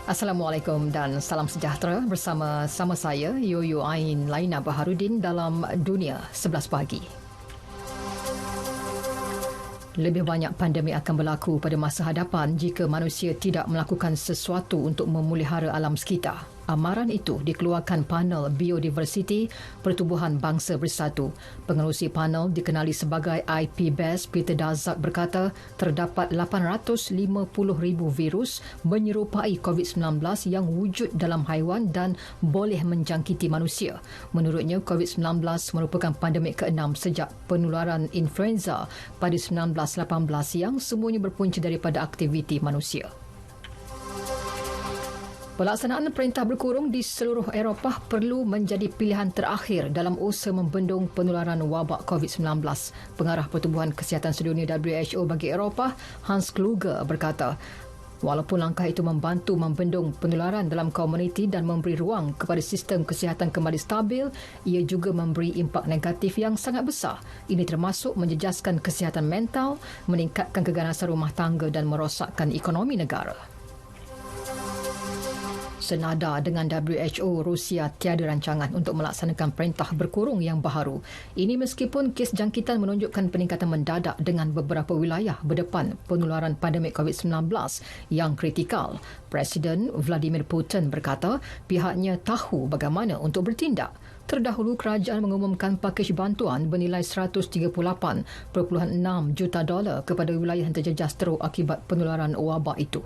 Assalamualaikum dan salam sejahtera bersama saya Yoyo Ain Laina Baharudin dalam Dunia 11 Pagi. Lebih banyak pandemik akan berlaku pada masa hadapan jika manusia tidak melakukan sesuatu untuk memelihara alam sekitar. Amaran itu dikeluarkan panel Biodiversiti Pertubuhan Bangsa Bersatu. Pengerusi panel dikenali sebagai IPBES, Peter Daszak berkata terdapat 850,000 virus menyerupai COVID-19 yang wujud dalam haiwan dan boleh menjangkiti manusia. Menurutnya, COVID-19 merupakan pandemik ke-6 sejak penularan influenza pada 1918 yang semuanya berpunca daripada aktiviti manusia. Pelaksanaan perintah berkurung di seluruh Eropah perlu menjadi pilihan terakhir dalam usaha membendung penularan wabak COVID-19. Pengarah Pertubuhan Kesihatan Sedunia WHO bagi Eropah, Hans Kluge berkata, walaupun langkah itu membantu membendung penularan dalam komuniti dan memberi ruang kepada sistem kesihatan kembali stabil, ia juga memberi impak negatif yang sangat besar. Ini termasuk menjejaskan kesihatan mental, meningkatkan keganasan rumah tangga dan merosakkan ekonomi negara. Senada dengan WHO, Rusia tiada rancangan untuk melaksanakan perintah berkurung yang baharu. Ini meskipun kes jangkitan menunjukkan peningkatan mendadak dengan beberapa wilayah berdepan penularan pandemik COVID-19 yang kritikal. Presiden Vladimir Putin berkata pihaknya tahu bagaimana untuk bertindak. Terdahulu, kerajaan mengumumkan pakej bantuan bernilai $138.6 juta kepada wilayah yang terjejas teruk akibat penularan wabak itu.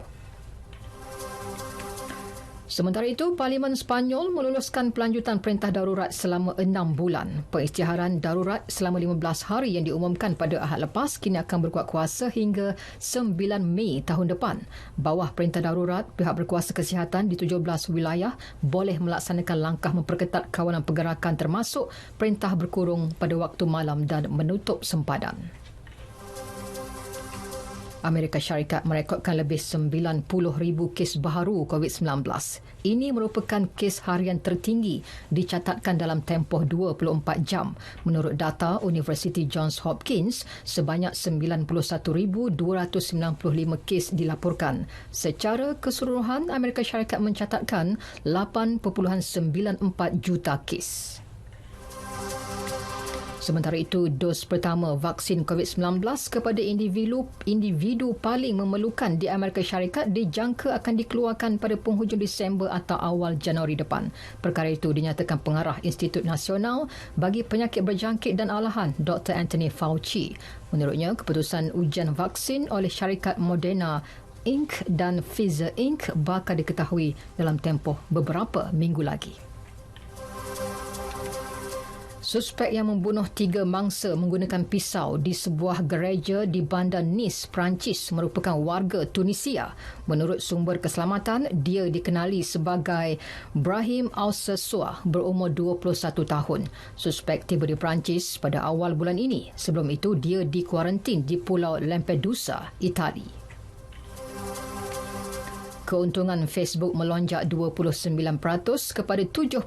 Sementara itu, Parlimen Sepanyol meluluskan pelanjutan perintah darurat selama 6 bulan. Pengisytiharan darurat selama 15 hari yang diumumkan pada Ahad lepas kini akan berkuat kuasa hingga 9 Mei tahun depan. Bawah perintah darurat, pihak berkuasa kesihatan di 17 wilayah boleh melaksanakan langkah memperketat kawalan pergerakan termasuk perintah berkurung pada waktu malam dan menutup sempadan. Amerika Syarikat merekodkan lebih 90,000 kes baharu COVID-19. Ini merupakan kes harian tertinggi dicatatkan dalam tempoh 24 jam. Menurut data Universiti Johns Hopkins, sebanyak 91,295 kes dilaporkan. Secara keseluruhan, Amerika Syarikat mencatatkan 8.94 juta kes. Sementara itu, dos pertama vaksin COVID-19 kepada individu paling memerlukan di Amerika Syarikat dijangka akan dikeluarkan pada penghujung Disember atau awal Januari depan. Perkara itu dinyatakan pengarah Institut Nasional bagi Penyakit Berjangkit dan Alahan, Dr. Anthony Fauci. Menurutnya, keputusan ujian vaksin oleh syarikat Moderna Inc. dan Pfizer Inc. bakal diketahui dalam tempoh beberapa minggu lagi. Suspek yang membunuh 3 mangsa menggunakan pisau di sebuah gereja di bandar Nice, Perancis merupakan warga Tunisia. Menurut sumber keselamatan, dia dikenali sebagai Brahim Al-Sassoua, berumur 21 tahun. Suspek tiba di Perancis pada awal bulan ini. Sebelum itu, dia dikuarantin di Pulau Lampedusa, Itali. Keuntungan Facebook melonjak 29% kepada $7.8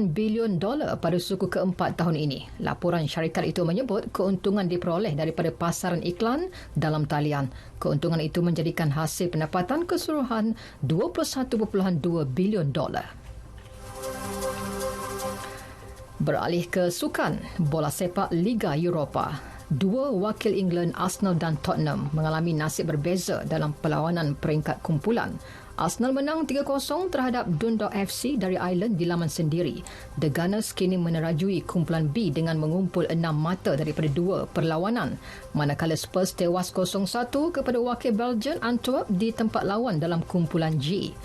bilion pada suku keempat tahun ini. Laporan syarikat itu menyebut keuntungan diperoleh daripada pasaran iklan dalam talian. Keuntungan itu menjadikan hasil pendapatan keseluruhan $21.2 bilion. Beralih ke sukan, bola sepak Liga Eropah. 2 wakil England, Arsenal dan Tottenham mengalami nasib berbeza dalam perlawanan peringkat kumpulan. Arsenal menang 3-0 terhadap Dundalk FC dari Ireland di laman sendiri. The Gunners kini menerajui kumpulan B dengan mengumpul 6 mata daripada 2 perlawanan. Manakala Spurs tewas 0-1 kepada wakil Belgian Antwerp di tempat lawan dalam kumpulan G.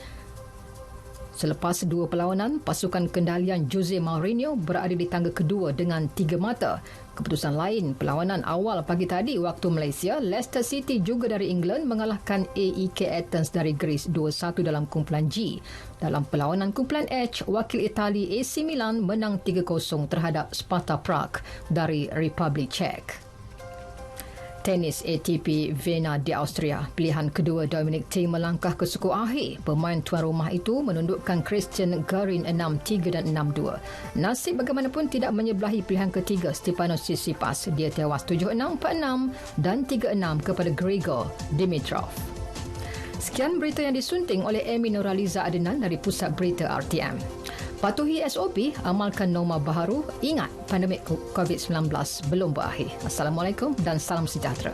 Selepas 2 perlawanan, pasukan kendalian Jose Mourinho berada di tangga kedua dengan 3 mata. Keputusan lain, perlawanan awal pagi tadi waktu Malaysia, Leicester City juga dari England mengalahkan AEK Athens dari Greece 2-1 dalam kumpulan G. Dalam perlawanan kumpulan H, wakil Itali AC Milan menang 3-0 terhadap Sparta Prague dari Republik Czech. Tenis ATP Vienna di Austria. Pilihan kedua Dominic Thiem melangkah ke suku akhir. Pemain tuan rumah itu menundukkan Christian Garin 6-3 dan 6-2. Nasib bagaimanapun tidak menyebelahi pilihan ketiga Stefanos Tsitsipas. Dia tewas 7-6, 4-6 dan 3-6 kepada Grigor Dimitrov. Sekian berita yang disunting oleh Amy Nuraliza Adnan dari Pusat Berita RTM. Patuhi SOP, amalkan norma baharu, ingat pandemik COVID-19 belum berakhir. Assalamualaikum dan salam sejahtera.